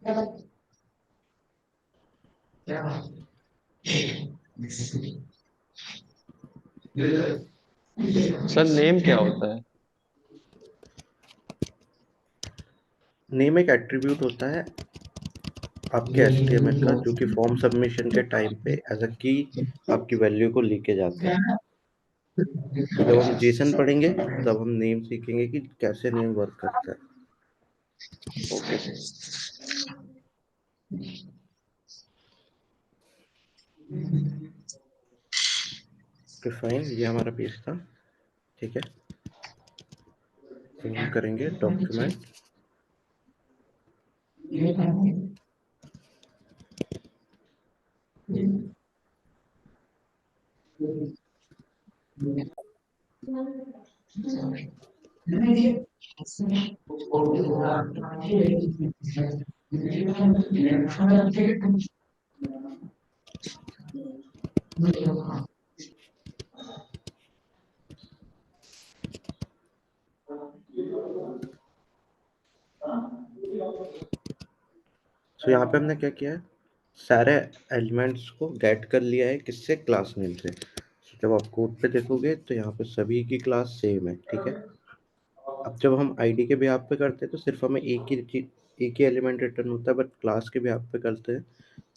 Sir name क्या होता है? नेम एक एट्रीब्यूट होता है आपके एचटीएमएल का, जो कि फॉर्म सबमिशन के टाइम पे एज अ की आपकी वैल्यू को लेके जाता है। जब हम जेसन पढ़ेंगे तब हम नेम सीखेंगे कि कैसे नेम वर्क करता है। Okay sir. तो फाइन, ये हमारा पेज था। ठीक है, तो हम करेंगे डॉक्यूमेंट। तो यहाँ पे हमने क्या किया है, सारे एलिमेंट्स को गेट कर लिया है, किससे, क्लास नेम से। जब आप कोड पे देखोगे तो यहाँ पे सभी की क्लास सेम है। ठीक है, अब जब हम आईडी के बिहाफ पे करते हैं तो सिर्फ हमें एक ही एलिमेंट रिटर्न होता है, बट क्लास के बिहाफ पे करते हैं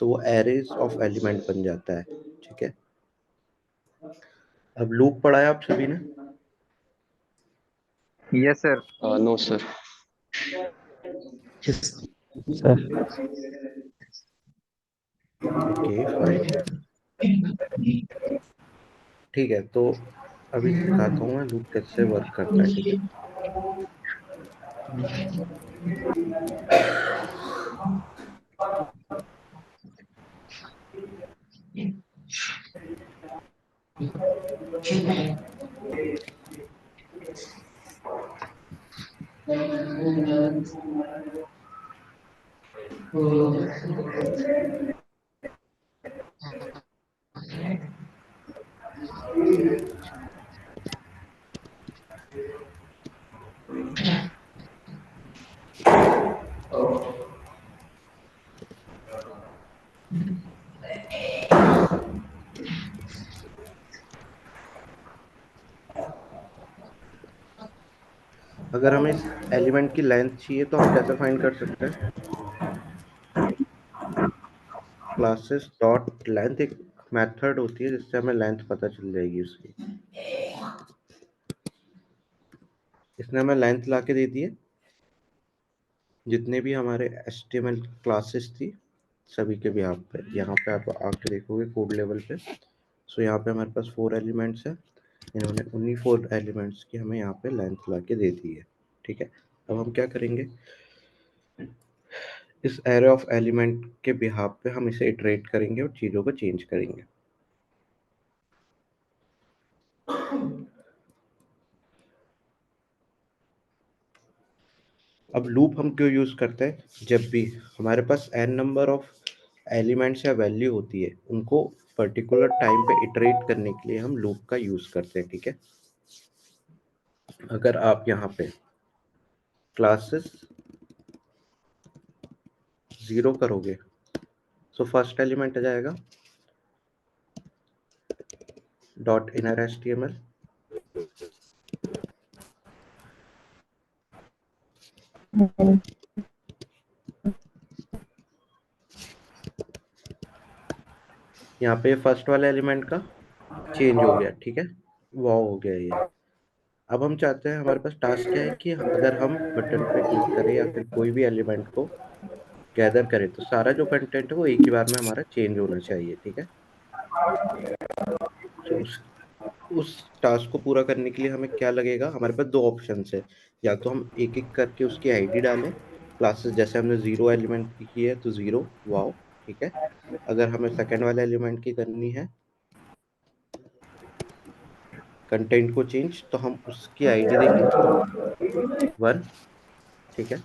तो वो एरेज ऑफ एलिमेंट बन जाता है। ठीक है, अब लूप पढ़ा है आप सभी ने? Yes sir. No sir. Sir okay fine, ठीक है। तो अभी दिखाता हूँ मैं लूप कैसे वर्क करता है। ठीक है, अगर हमें इस एलिमेंट की लेंथ चाहिए तो हम कैसे फाइंड कर सकते हैं? क्लासेस डॉट लेंथ एक मेथड होती है जिससे हमें लेंथ पता चल जाएगी उसकी। इसने हमें लेंथ ला के दे दी है, जितने भी हमारे HTML क्लासेस थी सभी के भी। यहाँ पे आप आके देखोगे कोड लेवल पे, सो यहाँ पे हमारे पास 4 एलिमेंट्स है। इन्होंने उन्हीं 4 एलिमेंट्स की हमें यहाँ पे लेंथ ला के दे दी है। ठीक है, अब हम क्या करेंगे, इस एरे ऑफ एलिमेंट के बिहाफ पे हम इसे इटरेट करेंगे और चीज़ों को चेंज करेंगे। अब लूप हम क्यों यूज़ करते हैं? जब भी हमारे पास n नंबर ऑफ एलिमेंट्स या वैल्यू होती है, उनको पर्टिकुलर टाइम पे इटरेट करने के लिए हम लूप का यूज़ करते हैं। ठीक है, अगर आप यहाँ पे क्लासेस 0 करोगे तो फर्स्ट एलिमेंट आ जाएगा डॉट इनर HTML। यहाँ पे फर्स्ट वाले एलिमेंट का चेंज हो गया। ठीक है, वाव हो गया ये। अब हम चाहते हैं, हमारे पास टास्क क्या है कि अगर हम बटन पे क्लिक करें या फिर कोई भी एलिमेंट को गैदर करें तो सारा जो कंटेंट है वो एक ही बार में हमारा चेंज होना चाहिए। ठीक है, तो उस टास्क को पूरा करने के लिए हमें क्या लगेगा, हमारे पास दो ऑप्शन है। या तो हम एक एक करके उसकी आईडी डालें, क्लासेस जैसे हमने 0 एलिमेंट की है तो 0 वाओ। ठीक है, अगर हमें सेकंड वाले एलिमेंट की करनी है कंटेंट को चेंज, तो हम उसकी आईडी देंगे 1। ठीक है,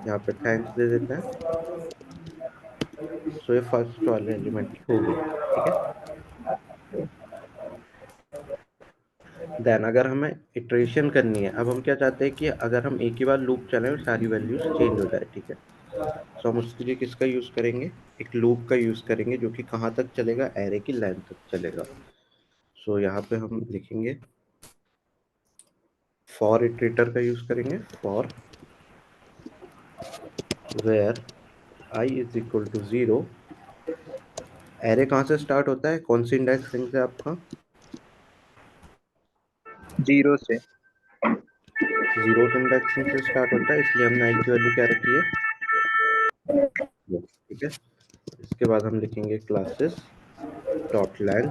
यहाँ पे थैंक्स दे देते हैं। सो ये फर्स्ट वाले एलिमेंट की हो गई। ठीक है, देन अगर हमें इटरेशन करनी है, अब हम क्या चाहते हैं कि अगर हम एक ही बार लूप चलाएं और सारी वैल्यूज चेंज हो जाए। ठीक है, सो हम उसके लिए किसका यूज करेंगे, एक लूप का यूज करेंगे जो कि कहाँ तक चलेगा, एरे की लेंथ तक चलेगा। सो यहाँ पे हम लिखेंगे फॉर इटरेटर का यूज करेंगे, for where i is equal to 0। Array कहाँ से स्टार्ट होता है, कौन सी इंडेक्स स्ट्रिंग से आपका, 0 से। 0 इंडेक्स स्ट्रिंग से स्टार्ट होता है, इसलिए हमने आई की वैल्यू क्या रखी है, ठीक है। इसके बाद हम लिखेंगे क्लासेस डॉट लेंथ,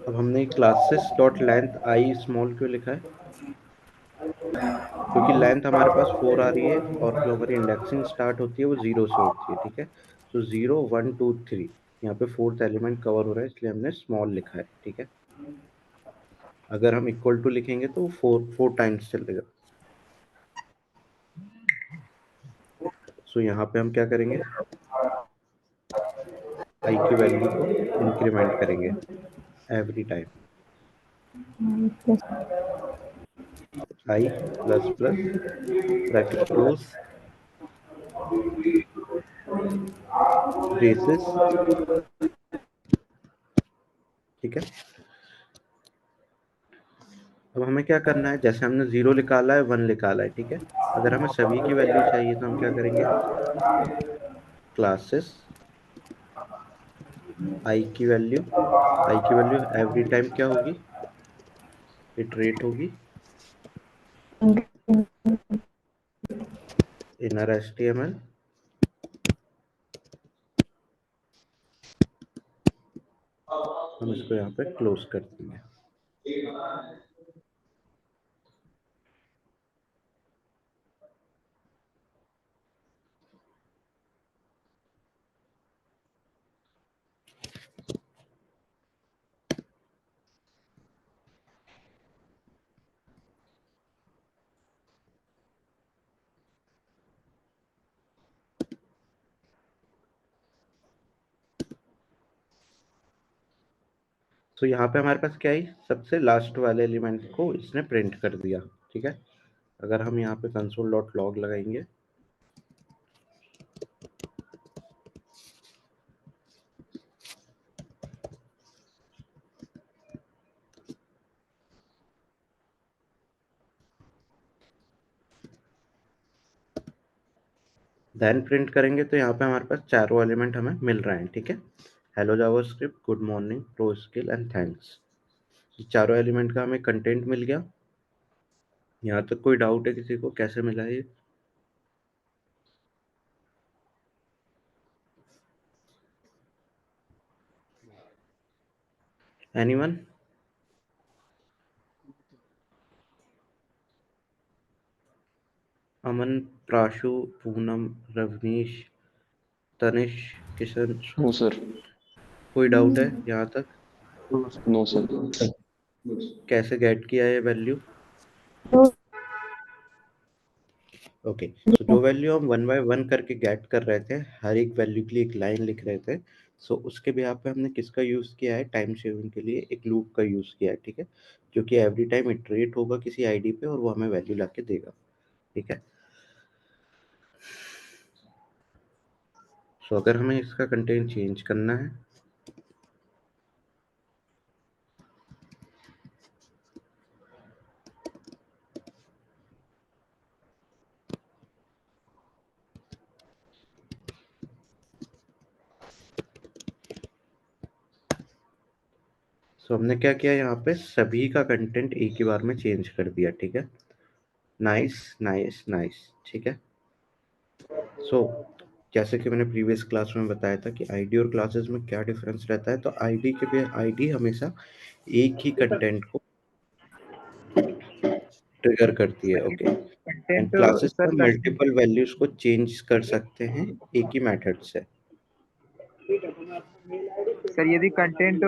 अब हमने क्लासेस डॉट लेंथ आई स्मॉल क्यों लिखा है, क्योंकि लेंथ हमारे पास 4 आ रही है और जो हमारी इंडेक्सिंग स्टार्ट होती है वो 0 से होती है, ठीक है। तो 0 1 2 3, यहाँ पे फोर्थ एलिमेंट कवर हो रहा है इसलिए हमने स्मॉल लिखा है, ठीक है। अगर हम इक्वल टू लिखेंगे तो फोर टाइम्स चलेगा। सो यहाँ पे हम क्या करेंगे, आई की वैल्यू को इंक्रीमेंट करेंगे every time, i plus plus bracket close braces, ठीक है। अब हमें क्या करना है, जैसे हमने 0 निकाला है 1 निकाला है, ठीक है। अगर हमें सभी की वैल्यू चाहिए तो हम क्या करेंगे, क्लासेस आई की वैल्यू एवरी टाइम क्या होगी, इटरेट होगी इनर HTML, हम इसको यहाँ पे क्लोज कर देंगे। तो यहाँ पे हमारे पास क्या है, सबसे लास्ट वाले एलिमेंट को इसने प्रिंट कर दिया, ठीक है। अगर हम यहाँ पे कंसोल डॉट लॉग लगाएंगे, देन प्रिंट करेंगे तो यहाँ पे हमारे पास चारों एलिमेंट हमें मिल रहे हैं, ठीक है। Hello JavaScript, good morning, pro skill and thanks, चारों एलिमेंट का हमें कंटेंट मिल गया। यहाँ तक कोई डाउट है किसी को, कैसे मिला है ये, एनीवन? अमन, प्राशु, पूनम, रवनीश, तनिष, किशन, नो सर। कोई डाउट है यहाँ तक, नो सर। कैसे गेट किया है वैल्यू? ओके, सो जो वैल्यू हम 1 बाय 1 करके गेट कर रहे थे, हर एक वैल्यू के लिए एक लाइन लिख रहे थे, सो उसके भी यहाँ पे हमने किसका यूज किया है, टाइम शेविंग के लिए एक लूप का यूज किया है, ठीक है। जो कि एवरी टाइम इटरेट होगा किसी आईडी पे और वो हमें वैल्यू ला के देगा, ठीक है। सो अगर हमें इसका कंटेंट चेंज करना है, सो हमने क्या किया, यहाँ पे सभी का कंटेंट एक ही बार में चेंज कर दिया, ठीक है। नाइस नाइस नाइस, ठीक है। सो जैसे कि मैंने प्रीवियस क्लास में बताया था कि आईडी और क्लासेस में क्या डिफरेंस रहता है, तो आईडी के भी आईडी हमेशा एक ही कंटेंट को ट्रिगर करती है, ओके। एंड कंटेंट क्लासेस में सर, मल्टीपल वैल्यूज को चेंज कर सकते हैं एक ही मेथड से। सर यदि कंटेंट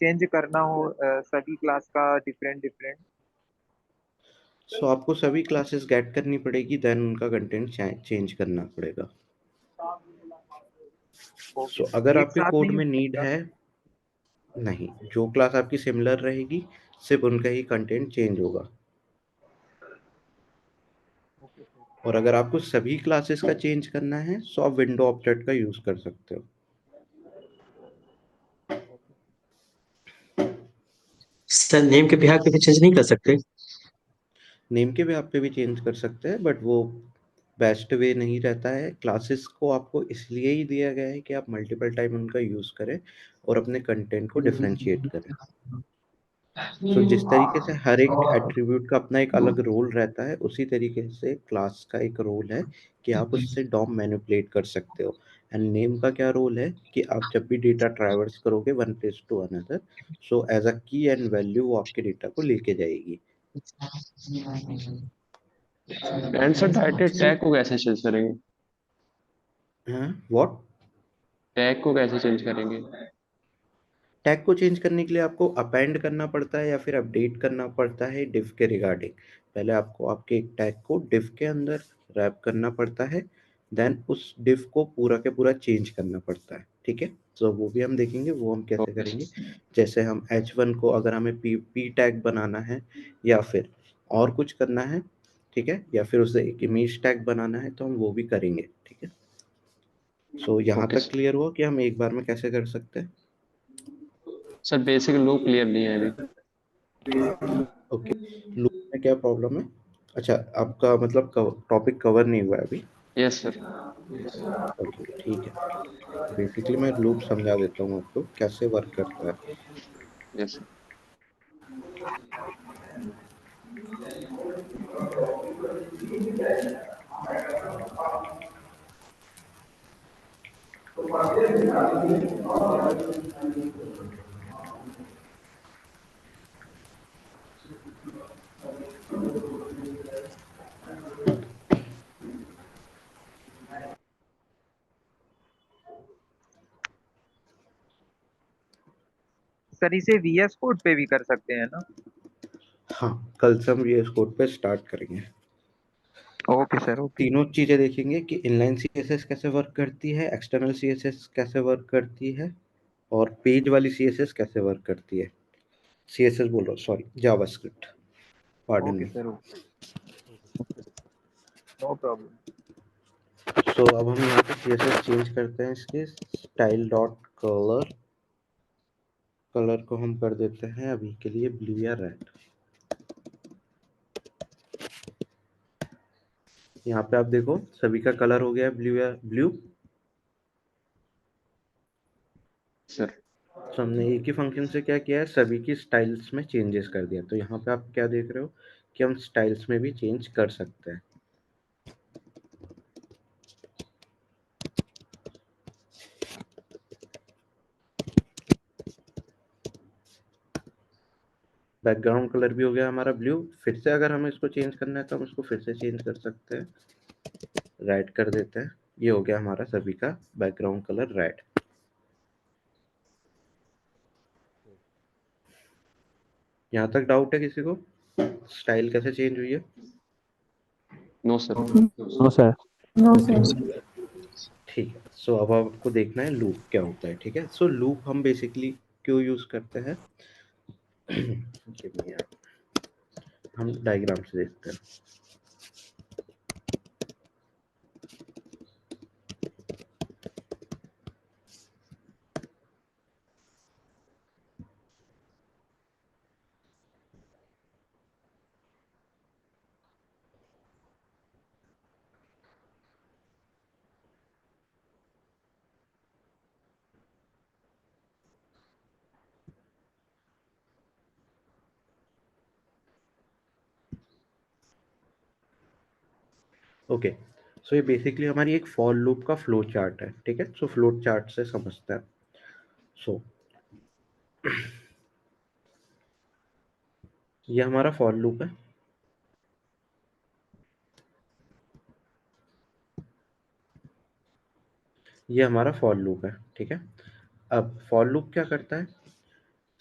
चेंज करना हो सभी क्लास का डिफरेंट डिफरेंट। सो आपको सभी क्लासेस गेट करनी पड़ेगी, देन उनका कंटेंट चेंज करना पड़ेगा। ओके सो अगर एक आपके साथ कोड नहीं में होगा नीड क्या? है, नहीं, जो क्लास आपकी सिमिलर रहेगी सिर्फ उनका ही कंटेंट चेंज होगा। Okay sir. और अगर आपको सभी क्लासेस का चेंज करना है तो आप विंडो ऑब्जेक्ट का यूज कर सकते हो। ओके सर नेम के बिहार पे भी चेंज नहीं कर सकते? नेम के भी आप पे भी चेंज कर सकते हैं, बट वो बेस्ट वे नहीं रहता है। क्लासेस को आपको इसलिए ही दिया गया है कि आप मल्टीपल टाइम उनका यूज करें और अपने कंटेंट को डिफरेंशिएट करें। सो जिस तरीके से हर एक एट्रीब्यूट का अपना एक अलग रोल रहता है, उसी तरीके से क्लास का एक रोल है कि आप उससे डॉम मैनिपुलेट कर सकते हो। एंड नेम का क्या रोल है कि आप जब भी डेटा ट्रैवर्स करोगे one place to another, so as a key and value वो आपके डेटा को लेके जाएगी। एंड सर डायरेक्टली टैग को कैसे चेंज करेंगे? व्हाट? टैग को कैसे चेंज करेंगे? टैग को चेंज करने के लिए आपको अपेंड करना पड़ता है या फिर अपडेट करना पड़ता है डिफ के रिगार्डिंग। पहले आपको आपके एक टैग को डिफ के अंदर रैप करना पड़ता है, देन उस डिफ को पूरा के पूरा चेंज करना पड़ता है। ठीक है, तो वो भी हम देखेंगे, वो हम कैसे ओके करेंगे। सर। जैसे हम h1 को अगर हमें पी टैग बनाना है या फिर और कुछ करना है, ठीक है, या फिर उसे एक इमेज टैग बनाना है, तो हम वो भी करेंगे। ठीक है, सो यहाँ ओके तक सर। क्लियर हुआ कि हम एक बार में कैसे कर सकते हैं। सर बेसिक लूप क्लियर नहीं है अभी। ओके, लूप में क्या प्रॉब्लम है? अच्छा, आपका मतलब टॉपिक कवर नहीं हुआ है अभी। Yes sir. ओके, ठीक है। बेसिकली मैं लूप समझा देता हूँ आपको कैसे वर्क करता है। Yes sir. सर इसे VS कोड पे भी कर सकते हैं ना? हाँ, कल से हम VS कोड पे स्टार्ट करेंगे। Okay sir okay. तीनों चीजें देखेंगे कि इनलाइन CSS कैसे वर्क करती है, एक्सटर्नल CSS कैसे वर्क करती है, और पेज वाली CSS कैसे वर्क करती है। CSS बोल रहा हूँ, sorry, JavaScript, pardon okay me. Sir no problem. So अब हम यहाँ पे CSS चेंज करते हैं। इसके स्टाइल डॉट कलर, कलर को हम कर देते हैं अभी के लिए ब्लू या रेड। यहाँ पे आप देखो सभी का कलर हो गया है ब्लू या ब्लू। सर तो हमने एक ही फंक्शन से क्या किया है, सभी की स्टाइल्स में चेंजेस कर दिया। तो यहाँ पे आप क्या देख रहे हो कि हम स्टाइल्स में भी चेंज कर सकते हैं। बैकग्राउंड कलर भी हो गया हमारा ब्लू। फिर से अगर हमें इसको चेंज करना है तो हम इसको फिर से चेंज कर सकते हैं, रेड कर देते हैं। ये हो गया हमारा सभी का बैकग्राउंड कलर रेड। यहाँ तक डाउट है किसी को? स्टाइल कैसे चेंज हुई है? No sir. No sir. No sir. ठीक है, सो अब आपको देखना है लूप क्या होता है। ठीक है, सो लूप हम बेसिकली क्यों यूज करते हैं Give me a- हम डायग्राम से देखते हैं। ओके, सो ये बेसिकली हमारी एक फॉर लूप का फ्लो चार्ट है। ठीक है, सो फ्लो चार्ट से समझते हैं। सो ये हमारा फॉर लूप है। ये हमारा फॉर लूप है। ठीक है, अब फॉर लूप क्या करता है,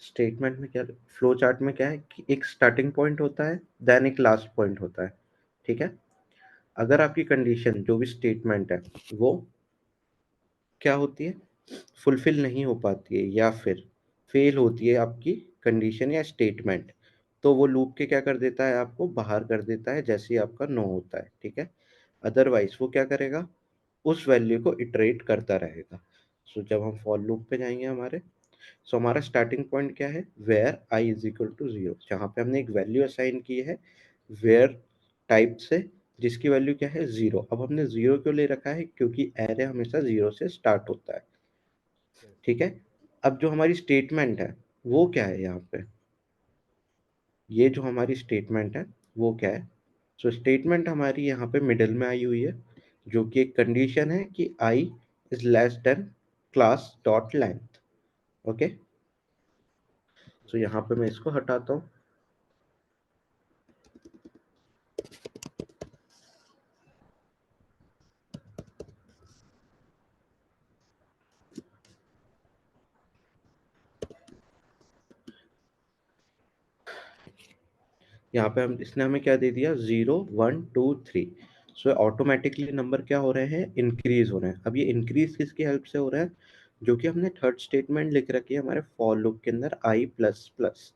स्टेटमेंट में क्या, फ्लो चार्ट में क्या है कि एक स्टार्टिंग पॉइंट होता है, देन एक लास्ट पॉइंट होता है। ठीक है, अगर आपकी कंडीशन जो भी स्टेटमेंट है वो क्या होती है, फुलफिल नहीं हो पाती है या फिर फेल होती है आपकी कंडीशन या स्टेटमेंट, तो वो लूप के क्या कर देता है, आपको बाहर कर देता है जैसे ही आपका नो होता है, ठीक है। अदरवाइज वो क्या करेगा, उस वैल्यू को इटरेट करता रहेगा। सो जब हम फॉर लूप पे जाएंगे हमारे, सो हमारा स्टार्टिंग पॉइंट क्या है, where i is equal to 0, जहाँ पे हमने एक वैल्यू असाइन की है वेयर टाइप से, जिसकी वैल्यू क्या है 0। अब हमने 0 क्यों ले रखा है, क्योंकि एरे हमेशा 0 से स्टार्ट होता है, ठीक है। अब जो हमारी स्टेटमेंट है वो क्या है यहाँ पे, ये जो हमारी स्टेटमेंट है वो क्या है, सो स्टेटमेंट हमारी यहाँ पे मिडिल में आई हुई है, जो कि एक कंडीशन है कि i is less than class dot length. Okay, so यहाँ पे मैं इसको हटाता हूँ। यहाँ पे हम, इसने हमें क्या दे दिया, 0 1 2 3। सो ऑटोमेटिकली नंबर क्या हो रहे हैं, इंक्रीज हो रहे हैं। अब ये इंक्रीज किसकी हेल्प से हो रहा है, जो कि हमने थर्ड स्टेटमेंट लिख रखी है हमारे फॉर लूप के अंदर, आई प्लस प्लस,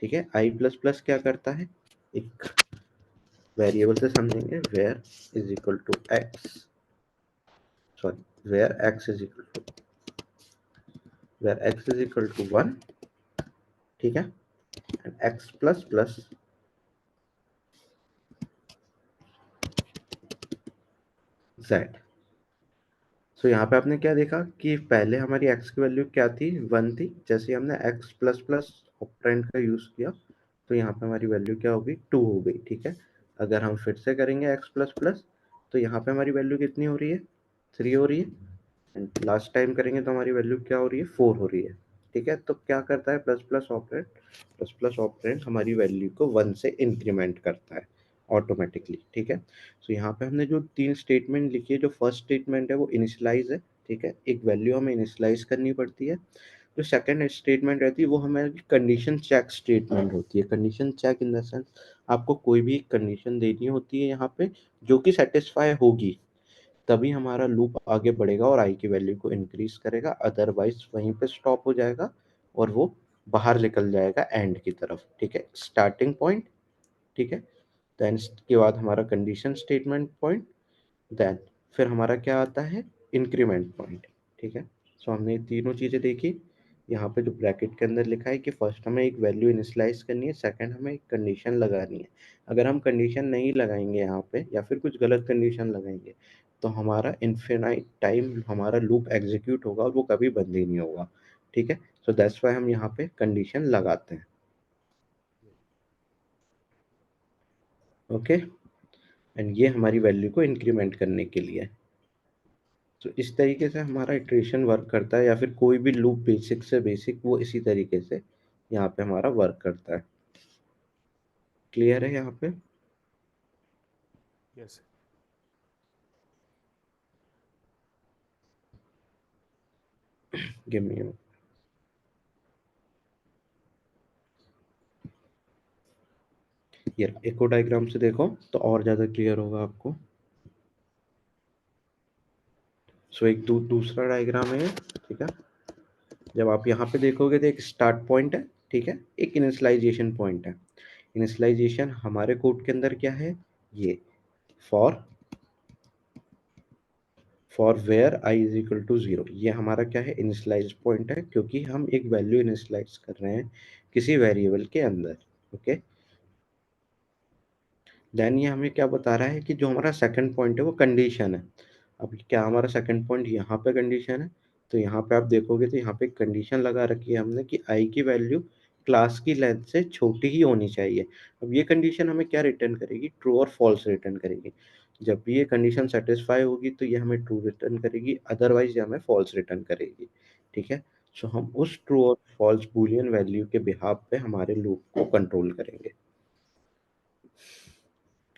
ठीक है। आई प्लस प्लस क्या करता है, एक वेरिएबल से समझेंगे, where is equal to x, sorry where x is equal to, where x is equal to 1, ठीक है, and x plus plus z. So यहाँ पे आपने क्या देखा कि पहले हमारी x की वैल्यू क्या थी, 1 थी। जैसे ही हमने x प्लस प्लस ऑपरेंड का यूज किया तो यहाँ पे हमारी वैल्यू क्या हो गई, 2 हो गई, ठीक है। अगर हम फिर से करेंगे x प्लस प्लस तो यहाँ पे हमारी वैल्यू कितनी हो रही है, 3 हो रही है। एंड लास्ट टाइम करेंगे तो हमारी वैल्यू क्या हो रही है, 4 हो रही है, ठीक है। तो क्या करता है प्लस प्लस ऑपरेंड हमारी वैल्यू को 1 से इंक्रीमेंट करता है ऑटोमेटिकली, ठीक है। सो यहाँ पे हमने जो 3 स्टेटमेंट लिखी है, जो फर्स्ट स्टेटमेंट है वो इनिशियलाइज है, ठीक है, एक वैल्यू हमें इनिशियलाइज करनी पड़ती है। जो सेकंड स्टेटमेंट रहती है वो हमारी कंडीशन चेक स्टेटमेंट होती है। Condition check in the sense आपको कोई भी कंडीशन देनी होती है यहाँ पे, जो कि सेटिस्फाई होगी तभी हमारा लूप आगे बढ़ेगा और आई की वैल्यू को इंक्रीज करेगा, अदरवाइज वहीं पे स्टॉप हो जाएगा और वो बाहर निकल जाएगा एंड की तरफ, ठीक है। स्टार्टिंग पॉइंट, ठीक है, देन के बाद हमारा कंडीशन स्टेटमेंट पॉइंट, देन फिर हमारा क्या आता है, इंक्रीमेंट पॉइंट, ठीक है। सो हमने ये तीनों चीज़ें देखी। यहाँ पे जो ब्रैकेट के अंदर लिखा है कि फर्स्ट हमें एक वैल्यू इनिशियलाइज करनी है, सेकंड हमें एक कंडीशन लगानी है। अगर हम कंडीशन नहीं लगाएंगे यहाँ पे या फिर कुछ गलत कंडीशन लगाएंगे तो हमारा इन्फिनाइट टाइम हमारा लूप एग्जीक्यूट होगा और वो कभी बंद ही नहीं होगा, ठीक है। सो दैट्स वाई हम यहाँ पे कंडीशन लगाते हैं, ओके। एंड ये हमारी वैल्यू को इंक्रीमेंट करने के लिए है। तो इस तरीके से हमारा इटरेशन वर्क करता है, या फिर कोई भी लूप बेसिक से बेसिक वो इसी तरीके से यहाँ पे हमारा वर्क करता है। क्लियर है यहाँ पे? यस गिव मी, ये इको डायग्राम से देखो तो और ज्यादा क्लियर होगा आपको। सो एक दूसरा डायग्राम है, ठीक है। जब आप यहाँ पे देखोगे तो एक स्टार्ट पॉइंट है, ठीक है, एक इनिशियलाइजेशन पॉइंट है। इनिशियलाइजेशन हमारे कोड के अंदर क्या है, ये for where i is equal to 0, ये हमारा क्या है, इनिशियलाइज पॉइंट है, क्योंकि हम एक वैल्यू इनिशियलाइज कर रहे हैं किसी वेरिएबल के अंदर, ओके। देन ये हमें क्या बता रहा है कि जो हमारा सेकंड पॉइंट है वो कंडीशन है। अब क्या हमारा सेकंड पॉइंट यहाँ पे कंडीशन है, तो यहाँ पे आप देखोगे तो यहाँ पे कंडीशन लगा रखी है हमने कि आई की वैल्यू क्लास की लेंथ से छोटी ही होनी चाहिए। अब ये कंडीशन हमें क्या रिटर्न करेगी, ट्रू और फॉल्स रिटर्न करेगी। जब भी ये कंडीशन सेटिस्फाई होगी तो ये हमें ट्रू रिटर्न करेगी, अदरवाइज ये हमें फॉल्स रिटर्न करेगी, ठीक है। सो हम उस ट्रू और फॉल्स बूलियन वैल्यू के बिहाफ पे हमारे लूप को कंट्रोल करेंगे।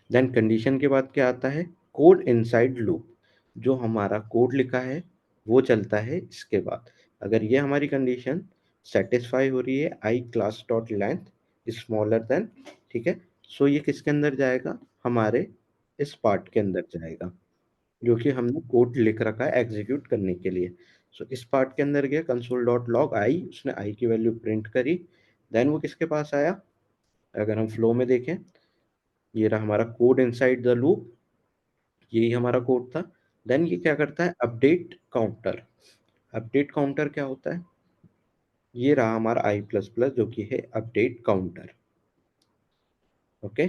देन कंडीशन के बाद क्या आता है, कोड इनसाइड लूप। जो हमारा कोड लिखा है वो चलता है इसके बाद। अगर ये हमारी कंडीशन सेटिस्फाई हो रही है, i class dot length smaller than, ठीक है, सो ये किसके अंदर जाएगा, हमारे इस पार्ट के अंदर जाएगा जो कि हमने कोड लिख रखा है एग्जीक्यूट करने के लिए। सो इस पार्ट के अंदर गया कंसोल डॉट लॉग आई, उसने आई की वैल्यू प्रिंट करी, देन वो किसके पास आया, अगर हम फ्लो में देखें, ये रहा हमारा कोड इनसाइड द लूप, यही हमारा कोड था। देन ये क्या करता है, अपडेट काउंटर। अपडेट काउंटर क्या होता है, ये रहा हमारा आई प्लस प्लस जो कि है अपडेट काउंटर। ओके,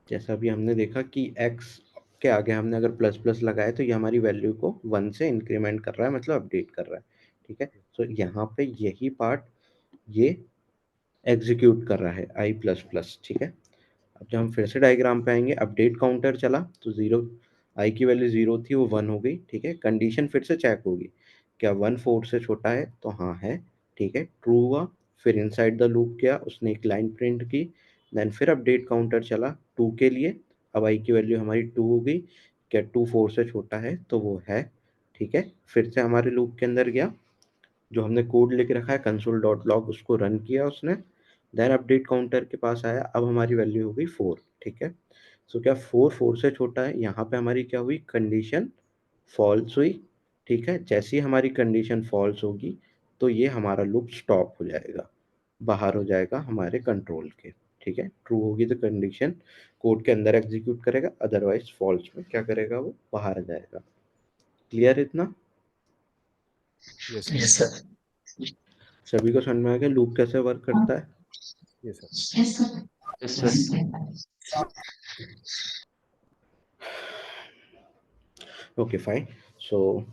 जैसा अभी हमने देखा कि x के आगे हमने अगर प्लस प्लस लगाया तो ये हमारी वैल्यू को 1 से इंक्रीमेंट कर रहा है, मतलब अपडेट कर रहा है। ठीक है, तो यहाँ पे यही पार्ट ये एग्जीक्यूट कर रहा है आई प्लस प्लस। ठीक है, अब जब हम फिर से डायग्राम पे आएंगे, अपडेट काउंटर चला तो जीरो, आई की वैल्यू जीरो थी वो 1 हो गई। ठीक है, कंडीशन फिर से चेक होगी, क्या 1 4 से छोटा है, तो हाँ है। ठीक है, ट्रू हुआ, फिर इनसाइड द लूप गया, उसने एक लाइन प्रिंट की, देन फिर अपडेट काउंटर चला 2 के लिए, अब आई की वैल्यू हमारी 2 हो गई, क्या 2 4 से छोटा है, तो वो है। ठीक है, फिर से हमारे लूप के अंदर गया, जो हमने कोड लिख रखा है कंसोल डॉट लॉग उसको रन किया उसने, देन अपडेट काउंटर के पास आया, अब हमारी वैल्यू हो गई 4। ठीक है, सो क्या 4 4 से छोटा है, यहाँ पे हमारी क्या हुई, कंडीशन फॉल्स हुई। ठीक है, जैसे ही हमारी कंडीशन फॉल्स होगी तो ये हमारा लूप स्टॉप हो जाएगा, बाहर हो जाएगा हमारे कंट्रोल के। ठीक है, ट्रू होगी तो कंडीशन कोड के अंदर एग्जीक्यूट करेगा, अदरवाइज फॉल्स में क्या करेगा, वो बाहर आ जाएगा। क्लियर इतना? Yes yes sir. सर। सभी को समझ में आ गया लूप कैसे वर्क करता है? Yes sir. Yes sir. Yes sir. Okay fine, so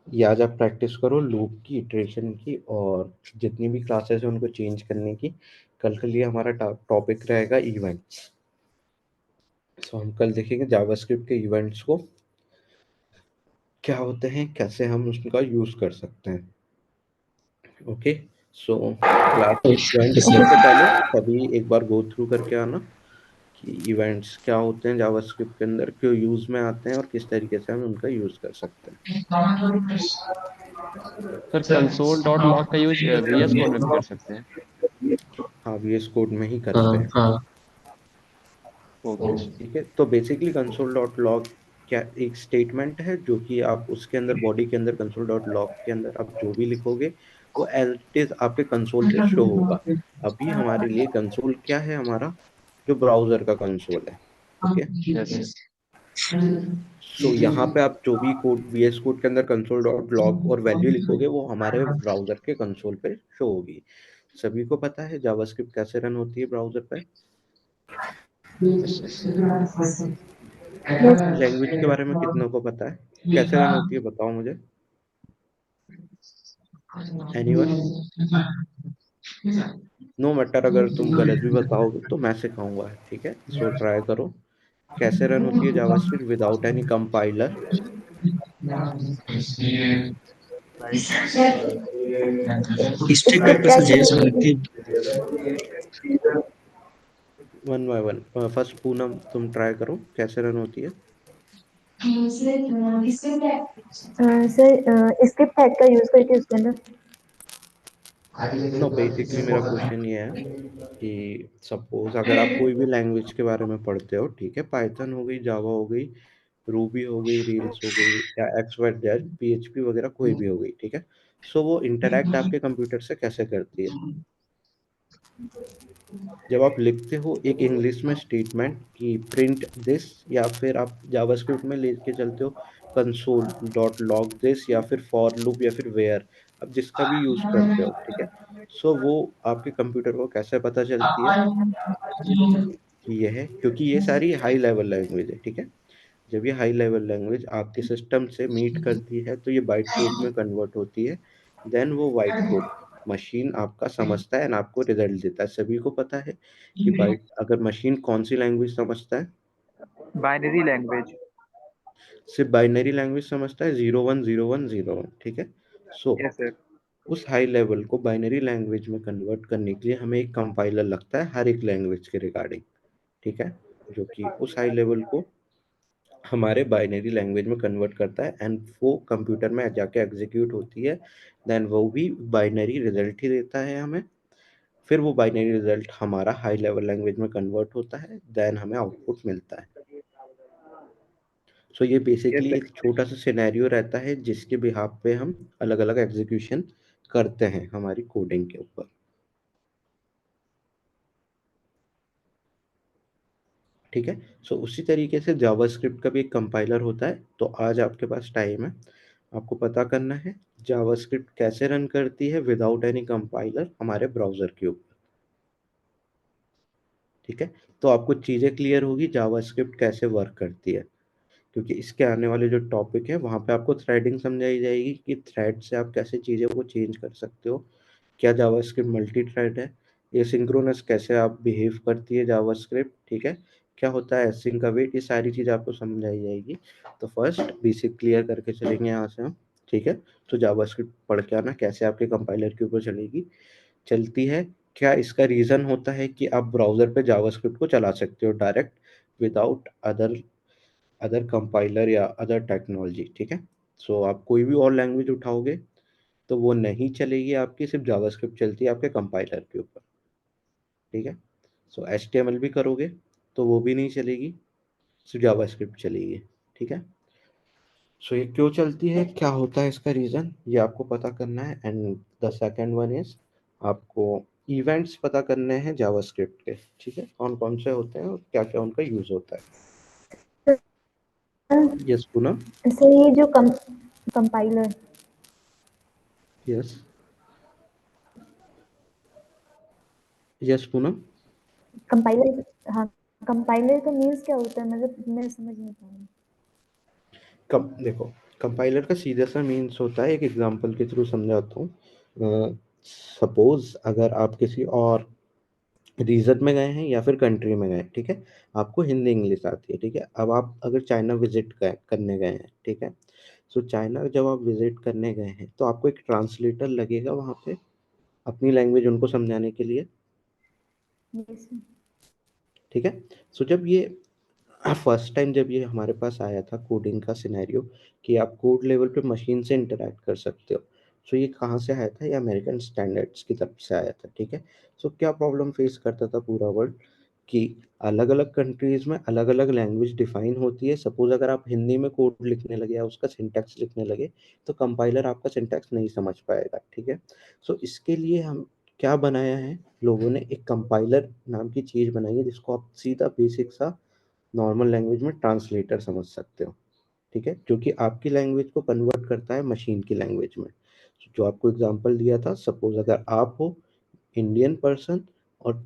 ये आज आप प्रैक्टिस करो लूप की, इटरेशन की, और जितनी भी क्लासेस हैं उनको चेंज करने की। कल के लिए हमारा टॉपिक रहेगा इवेंट्स। सो हम कल देखेंगे जावास्क्रिप्ट के इवेंट्स को, क्या होते हैं, कैसे हम उसका यूज कर सकते हैं। Okay, so class yes join करने सर। से पहले सभी एक बार गो थ्रू करके आना कि इवेंट्स क्या होते हैं जावास्क्रिप्ट के अंदर, क्यों यूज में आते हैं और किस तरीके से हम उनका यूज कर सकते हैं। सर कंसोल डॉट लॉग का यूज VS कोड में भी कर सकते हैं। हाँ, VS कोड में ही हाँ करते हैं। हाँ। ओके। ठीक है, तो बेसिकली कंसोल डॉट लॉग क्या एक स्टेटमेंट है जो कि आप उसके अंदर बॉडी के अंदर कंसोल डॉट लॉग के अंदर आप जो भी लिखोगे वो एज इट इज आपके कंसोल पे शो होगा। अभी हमारे लिए कंसोल क्या है, हमारा जो ब्राउजर का कंसोल है। Okay, yes. सो यहाँ पे आप जो भी कोड VS कोड के अंदर कंसोल डॉट लॉग और वैल्यू लिखोगे वो हमारे ब्राउजर के कंसोल पे शो होगी। सभी को पता है जावास्क्रिप्ट कैसे रन होती है ब्राउजर पे? लैंग्वेज के बारे में कितनों को पता है, कैसे रन होती है बताओ मुझे, एनीवन? नो मैटर, अगर तुम गलत भी बताओगे तो मैं सिखाऊंगा। ठीक है, सो ट्राई करो। कैसे रन होती है JavaScript without any compiler? Strict type का सर JS में लिखती one by one, first Poonam तुम ट्राई करो, कैसे रन होती है? सर स्क्रिप्ट टैग का यूज करके उसके अंदर नो, बेसिकली मेरा क्वेश्चन ये है कि सपोज अगर आप कोई भी लैंग्वेज के बारे में पढ़ते हो, ठीक है, पाइथन हो गई, जावा हो गई, रूबी हो गई, रेल्स हो गई, या XYZ PHP वगैरह कोई भी हो गई, ठीक है, सो वो इंटरैक्ट आपके कंप्यूटर से कैसे करती है? जब आप लिखते हो एक इंग्लिश में स्टेटमेंट कि प्रिंट दिस, या फिर आप जावास्क्रिप्ट में लेके चलते हो कंसोल डॉट लॉग दिस, या फिर फॉर लूप, या फिर वेयर, आप जिसका भी यूज करते हो, ठीक है, सो वो आपके कंप्यूटर को कैसे पता चलती है कि ये है, क्योंकि ये सारी हाई लेवल लैंग्वेज है। ठीक है, जब ये हाई लेवल लैंग्वेज आपके सिस्टम से मीट करती है तो ये बाइट कोड में कन्वर्ट होती है, देन वो बाइट कोड मशीन आपका समझता है एंड आपको रिजल्ट देता है। सभी को पता है कि बाइट अगर मशीन कौन सी लैंग्वेज समझता है, बाइनरी लैंग्वेज। सिर्फ बाइनरी लैंग्वेज समझता है, 010101। ठीक है, सो यस सर। उस हाई लेवल को बाइनरी लैंग्वेज में कन्वर्ट करने के लिए हमें एक कंपाइलर लगता है हर एक लैंग्वेज के रिगार्डिंग। ठीक है, जो कि उस हाई लेवल को हमारे बाइनरी लैंग्वेज में कन्वर्ट करता है एंड वो कंप्यूटर में जाके एग्जीक्यूट होती है, देन वो भी बाइनरी रिजल्ट ही देता है हमें। फिर वो बाइनरी रिजल्ट हमारा हाई लेवल लैंग्वेज में कन्वर्ट होता है, देन हमें आउटपुट मिलता है। सो ये बेसिकली Yes, एक छोटा सा सिनेरियो रहता है जिसके बिहाफ पे हम अलग अलग एग्जीक्यूशन करते हैं हमारी कोडिंग के ऊपर। ठीक है, सो उसी तरीके से जावास्क्रिप्ट का भी एक कंपाइलर होता है। तो आज आपके पास टाइम है, आपको पता करना है जावास्क्रिप्ट कैसे रन करती है विदाउट एनी कंपाइलर हमारे ब्राउजर के ऊपर। ठीक है, तो आपको चीज़ें क्लियर होगी जावास्क्रिप्ट कैसे वर्क करती है, क्योंकि इसके आने वाले जो टॉपिक है वहाँ पे आपको थ्रेडिंग समझाई जाएगी कि थ्रेड से आप कैसे चीज़ें को चेंज कर सकते हो, क्या जावास्क्रिप्ट मल्टी थ्रेड है, एसिंक्रोनस कैसे आप बिहेव करती है जावास्क्रिप्ट, ठीक है, क्या होता है एसिंक का वेट, ये सारी चीज़ आपको समझाई जाएगी। तो फर्स्ट बेसिक क्लियर करके चलेंगे यहाँ से हम। ठीक है, तो जावास्क्रिप्ट पढ़ के आना कैसे आपके कंपाइलर के ऊपर चलती है, क्या इसका रीज़न होता है कि आप ब्राउज़र पे जावास्क्रिप्ट को चला सकते हो direct without other other compiler या अदर टेक्नोलॉजी। ठीक है, सो आप कोई भी और लैंग्वेज उठाओगे तो वो नहीं चलेगी आपकी, सिर्फ जावास्क्रिप्ट चलती है आपके कंपाइलर के ऊपर। ठीक है, सो एचटीएमएल भी करोगे तो वो भी नहीं चलेगी, सिर्फ जावास्क्रिप्ट चलेगी। ठीक है, सो ये क्यों चलती है, क्या होता है इसका रीज़न, ये आपको पता करना है। And the second one is आपको इवेंट्स पता करने हैं जावास्क्रिप्ट के। ठीक है, कौन कौन से होते हैं और क्या क्या उनका यूज़ होता है। यस पूनम। सर ये जो compiler yes yes Poonam. Compiler हाँ, कंपाइलर का मीन्स क्या होता है, मतलब मैं समझ नहीं पा रही। देखो, कंपाइलर का सीधा सा मीन्स होता है, एक एग्जांपल के थ्रू समझाता हूँ। सपोज अगर आप किसी और रीजन में गए हैं या फिर कंट्री में गए, ठीक है, आपको हिंदी इंग्लिश आती है, ठीक है, अब आप अगर चाइना विजिट करने गए हैं, ठीक है, सो चाइना जब आप विजिट करने गए हैं तो आपको एक ट्रांसलेटर लगेगा वहाँ पे अपनी लैंग्वेज उनको समझाने के लिए। यस ठीक है, सो जब ये फर्स्ट टाइम जब ये हमारे पास आया था कोडिंग का सिनेरियो कि आप कोड लेवल पे मशीन से इंटरेक्ट कर सकते हो, सो ये कहाँ से आया था, ये अमेरिकन स्टैंडर्ड्स की तरफ से आया था। ठीक है, सो क्या प्रॉब्लम फेस करता था पूरा वर्ल्ड कि अलग अलग कंट्रीज में अलग अलग लैंग्वेज डिफाइन होती है। सपोज अगर आप हिंदी में कोड लिखने लगे या उसका सिंटैक्स लिखने लगे तो कंपाइलर आपका सिंटैक्स नहीं समझ पाएगा। ठीक है, सो इसके लिए हम क्या बनाया है, लोगों ने एक कंपाइलर नाम की चीज़ बनाई है जिसको आप सीधा बेसिक सा नॉर्मल लैंग्वेज में ट्रांसलेटर समझ सकते हो। ठीक है, जो कि आपकी लैंग्वेज को कन्वर्ट करता है मशीन की लैंग्वेज में। जो आपको एग्जांपल दिया था, सपोज अगर आप हो इंडियन पर्सन और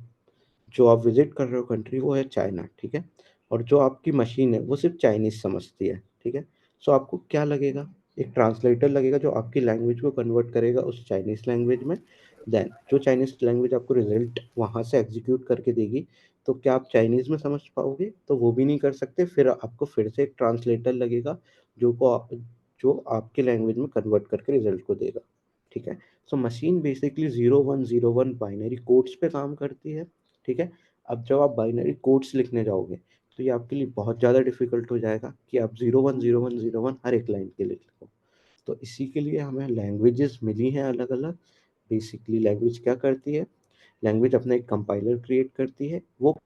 जो आप विजिट कर रहे हो कंट्री वो है चाइना, ठीक है, और जो आपकी मशीन है वो सिर्फ चाइनीज समझती है। ठीक है, सो आपको क्या लगेगा, एक ट्रांसलेटर लगेगा जो आपकी लैंग्वेज को कन्वर्ट करेगा उस चाइनीज लैंग्वेज में। देन जो चाइनीज लैंग्वेज आपको रिजल्ट वहाँ से एग्जीक्यूट करके देगी, तो क्या आप चाइनीज में समझ पाओगे, तो वो भी नहीं कर सकते, फिर आपको फिर से एक ट्रांसलेटर लगेगा जो आपके लैंग्वेज में कन्वर्ट करके रिजल्ट को देगा। ठीक है, so machine basically 0101 binary codes पे काम करती है। ठीक है, अब जब आप बाइनरी कोड्स लिखने जाओगे तो ये आपके लिए बहुत ज़्यादा डिफिकल्ट हो जाएगा कि आप 010101 हर एक लाइन के लिए लिखो। तो इसी के लिए हमें लैंग्वेजेस मिली हैं अलग अलग। बेसिकली लैंग्वेज क्या करती है, लैंग्वेज अपना एक कंपाइलर क्रिएट करती है, वो